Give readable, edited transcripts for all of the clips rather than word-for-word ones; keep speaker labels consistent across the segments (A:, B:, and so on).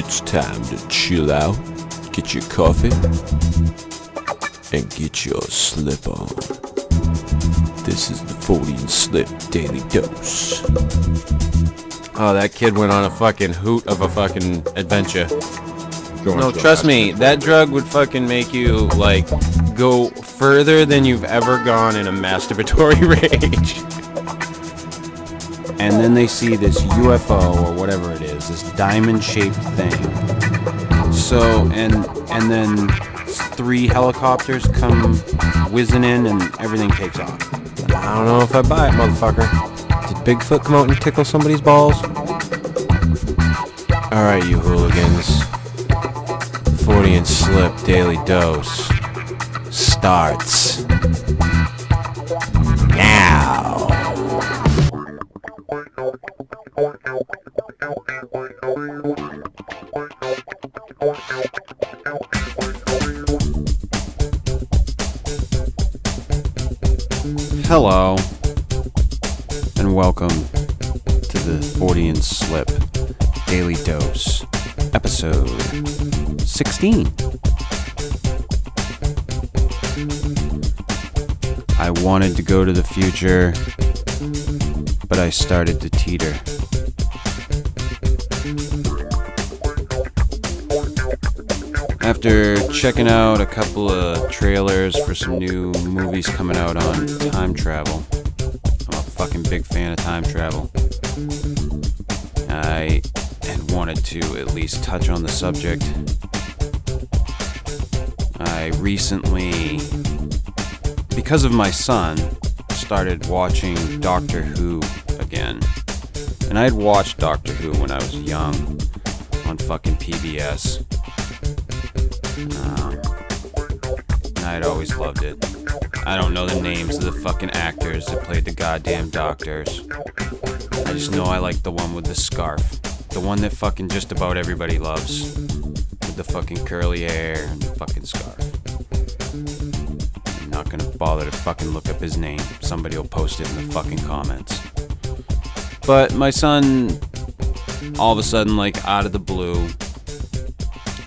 A: It's time to chill out, get your coffee, and get your slip on. This is the Fortean Slip Daily Dose.
B: Oh, that kid went on a fucking hoot of a fucking adventure. No, trust me, that drug would fucking make you, like, go further than you've ever gone in a masturbatory rage. And then they see this UFO or whatever it is, this diamond-shaped thing. So, and then 3 helicopters come whizzing in and everything takes off. I don't know if I buy it, motherfucker. Did Bigfoot come out and tickle somebody's balls? Alright, you hooligans. Fortean Slip Daily Dose starts now. Hello, and welcome to the Fortean Slip Daily Dose, episode 16. I wanted to go to the future, but I started to teeter. After checking out a couple of trailers for some new movies coming out on time travel, I'm a fucking big fan of time travel. I had wanted to at least touch on the subject. I recently, because of my son, started watching Doctor Who again. And I had watched Doctor Who when I was young on fucking PBS. And I'd always loved it. I don't know the names of the fucking actors that played the goddamn doctors. I just know I like the one with the scarf. The one that fucking just about everybody loves. With the fucking curly hair and the fucking scarf. I'm not gonna bother to fucking look up his name. Somebody will post it in the fucking comments. But my son, all of a sudden, like out of the blue,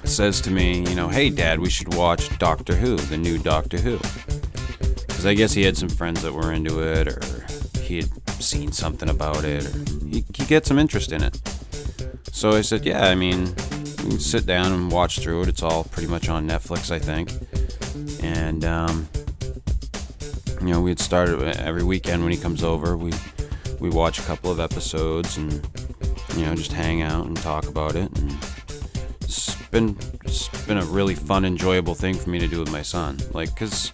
B: says to me, you know, hey Dad, we should watch Doctor Who, the new Doctor Who. Because I guess he had some friends that were into it, or he had seen something about it, or he get some interest in it. So I said, yeah, I mean, we can sit down and watch through it. It's all pretty much on Netflix, I think. And, you know, we had started every weekend when he comes over, we watch a couple of episodes and, you know, just hang out and talk about it. And it's been a really fun, enjoyable thing for me to do with my son. Like, because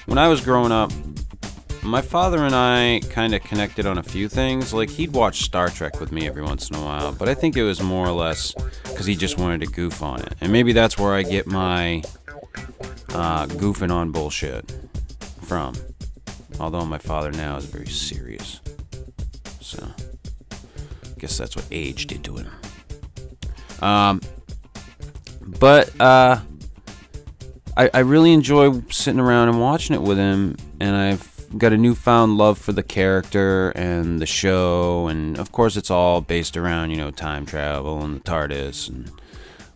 B: when I was growing up, my father and I kind of connected on a few things. Like, he'd watch Star Trek with me every once in a while, but I think it was more or less because he just wanted to goof on it. And maybe that's where I get my goofing on bullshit from. Although my father now is very serious. So, I guess that's what age did to him. But I really enjoy sitting around and watching it with him, and I've got a newfound love for the character and the show, and of course it's all based around, you know, time travel and the TARDIS, and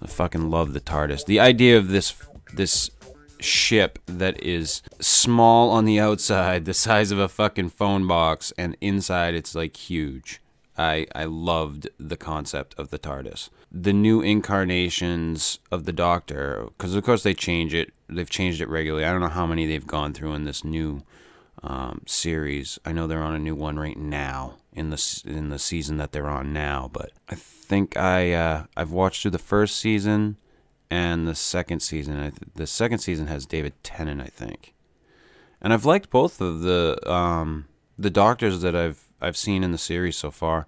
B: I fucking love the TARDIS. The idea of this ship that is small on the outside, the size of a fucking phone box, and inside it's like huge. I loved the concept of the TARDIS. The new incarnations of the Doctor, because of course they've changed it regularly. I don't know how many they've gone through in this new series. I know they're on a new one right now in the season that they're on now, but I think I've watched through the first season and the second season. The second season has David Tennant, I think, and I've liked both of the Doctors that I've seen in the series so far.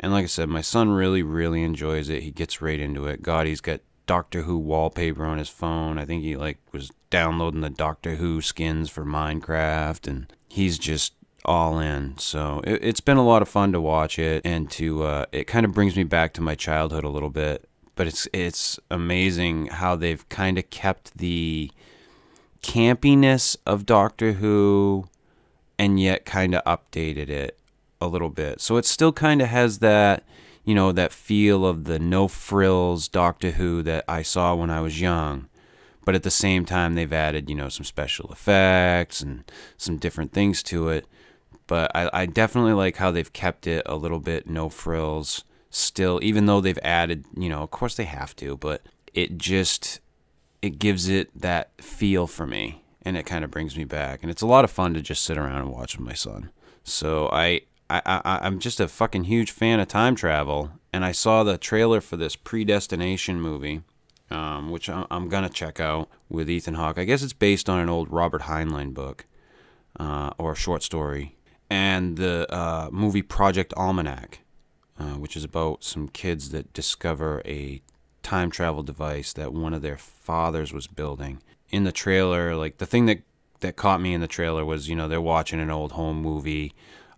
B: And like I said, my son really, really enjoys it. He gets right into it. God, he's got Doctor Who wallpaper on his phone. I think he was downloading the Doctor Who skins for Minecraft, and he's just all in. So it's been a lot of fun to watch it, and it kind of brings me back to my childhood a little bit. But it's amazing how they've kind of kept the campiness of Doctor Who, and yet kind of updated it a little bit. So it still kind of has that, that feel of the no frills Doctor Who that I saw when I was young. But at the same time, they've added, some special effects and some different things to it. But I definitely like how they've kept it a little bit no frills still, even though they've added, of course they have to, but it gives it that feel for me, and it kind of brings me back. And it's a lot of fun to just sit around and watch with my son. So I'm just a fucking huge fan of time travel, and I saw the trailer for this Predestination movie, which I'm going to check out with Ethan Hawke. I guess it's based on an old Robert Heinlein book, or a short story. And the movie Project Almanac, which is about some kids that discover a time travel device that one of their fathers was building. In the trailer, like the thing that caught me in the trailer was, they're watching an old home movie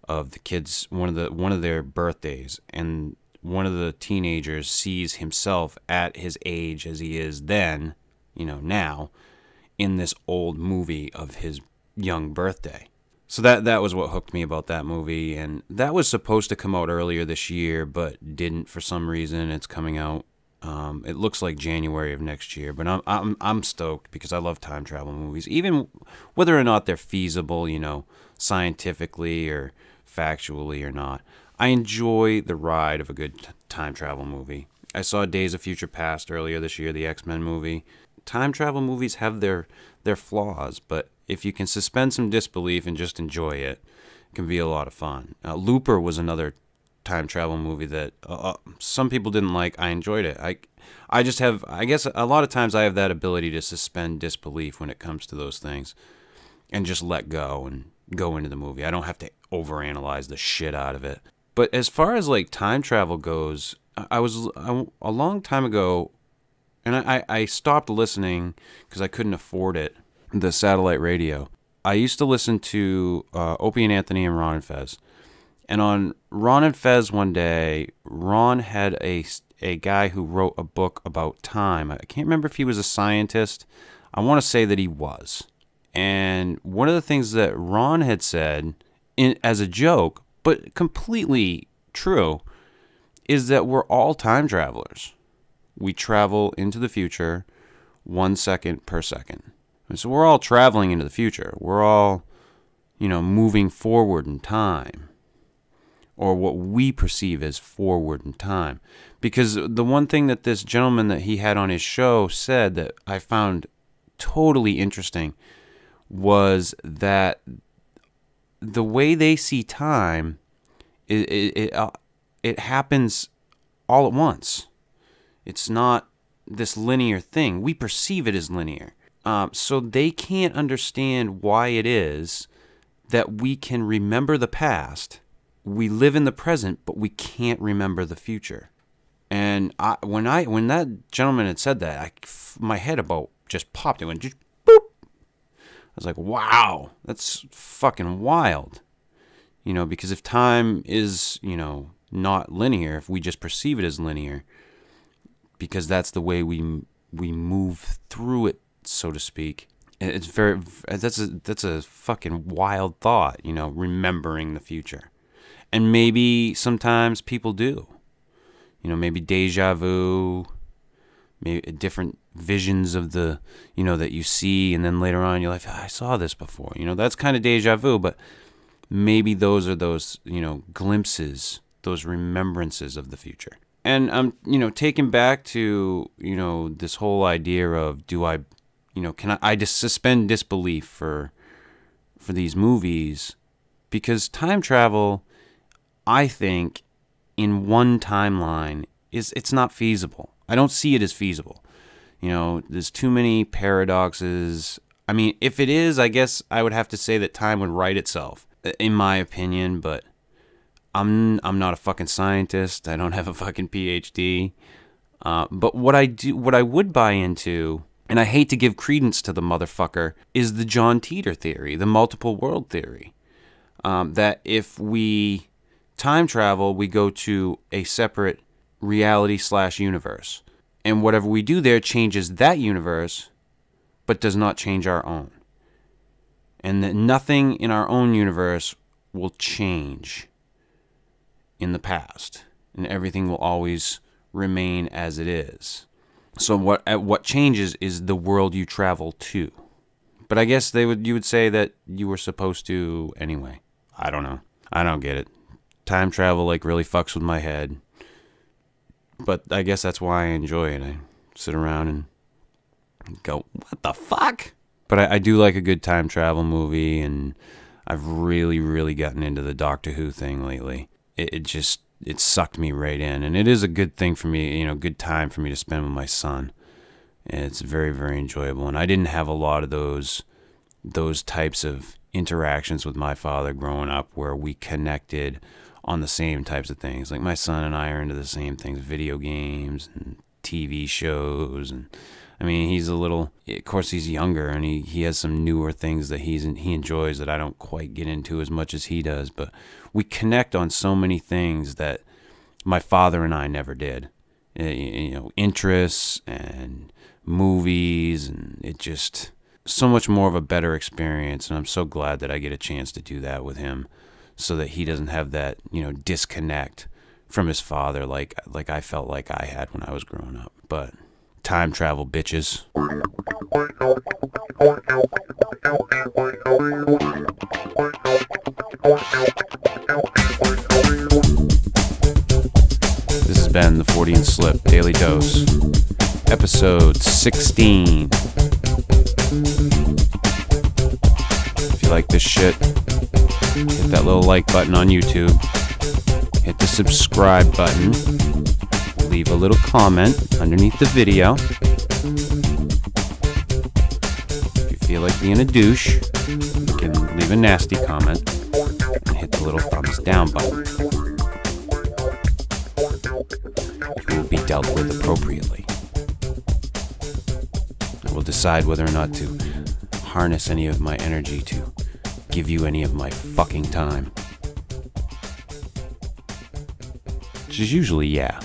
B: of the kids, one of their birthdays, and one of the teenagers sees himself at his age as he is then, now, in this old movie of his young birthday. So that was what hooked me about that movie, and that was supposed to come out earlier this year, but didn't for some reason. It's coming out. It looks like January of next year, but I'm stoked because I love time travel movies, even whether or not they're feasible, scientifically or factually or not. I enjoy the ride of a good time travel movie. I saw Days of Future Past earlier this year, the X-Men movie. Time travel movies have their flaws, but if you can suspend some disbelief and just enjoy it, it can be a lot of fun. Looper was another time travel movie that some people didn't like. I enjoyed it. I guess a lot of times I have that ability to suspend disbelief when it comes to those things and just let go and go into the movie. I don't have to overanalyze the shit out of it. But as far as like time travel goes, a long time ago, and I stopped listening because I couldn't afford it, the satellite radio. I used to listen to Opie and Anthony and Ron and Fez. And on Ron and Fez one day, Ron had a guy who wrote a book about time. I can't remember if he was a scientist. I want to say that he was. And one of the things that Ron had said, as a joke, but completely true, is that we're all time travelers. We travel into the future 1 second per second. And so we're all traveling into the future. We're all, moving forward in time, or what we perceive as forward in time. Because the one thing that this gentleman that he had on his show said that I found totally interesting was that the way they see time, it happens all at once. It's not this linear thing. We perceive it as linear. So they can't understand why it is that we can remember the past. We live in the present, but we can't remember the future. And when that gentleman had said that, my head about just popped. It went just boop. I was like, wow, that's fucking wild. Because if time is, not linear, if we just perceive it as linear, because that's the way we move through it, so to speak. That's a fucking wild thought, remembering the future. And maybe sometimes people do. Maybe deja vu, maybe different visions of the, that you see, and then later on you're like, I saw this before. That's kind of deja vu, but maybe those are those, glimpses, those remembrances of the future. And I'm, taken back to, this whole idea of can I just suspend disbelief for these movies? Because time travel, I think, in one timeline, it's not feasible. I don't see it as feasible. There's too many paradoxes. I mean, if it is, I guess I would have to say that time would right itself, in my opinion, but I'm not a fucking scientist. I don't have a fucking PhD. But what I would buy into, and I hate to give credence to the motherfucker, is the John Titor theory, the multiple world theory. That if we time travel, we go to a separate reality/universe. And whatever we do there changes that universe, but does not change our own. And that nothing in our own universe will change in the past. and everything will always remain as it is. So what changes is the world you travel to. But I guess you would say that you were supposed to anyway. I don't know. I don't get it. Time travel like really fucks with my head. But I guess that's why I enjoy it. I sit around and go, what the fuck? But I do like a good time travel movie, and I've really, really gotten into the Doctor Who thing lately. It sucked me right in, and it is a good thing for me, good time for me to spend with my son. And it's very, very enjoyable. And I didn't have a lot of those types of interactions with my father growing up where we connected on the same types of things. Like my son and I are into the same things, video games and TV shows. And I mean, of course he's younger, and he has some newer things that he enjoys that I don't quite get into as much as he does. But we connect on so many things that my father and I never did. Interests and movies, and it just so much more of a better experience. And I'm so glad that I get a chance to do that with him, so that he doesn't have that disconnect from his father like I felt like I had when I was growing up. But time travel, bitches. This has been the Fortean Slip Daily Dose, episode 16. If you like this shit, hit that little like button on YouTube. Hit the subscribe button. Leave a little comment underneath the video. If you feel like being a douche, you can leave a nasty comment and hit the little thumbs down button. You will be dealt with appropriately. I will decide whether or not to harness any of my energy to give you any of my fucking time. Which is usually yeah.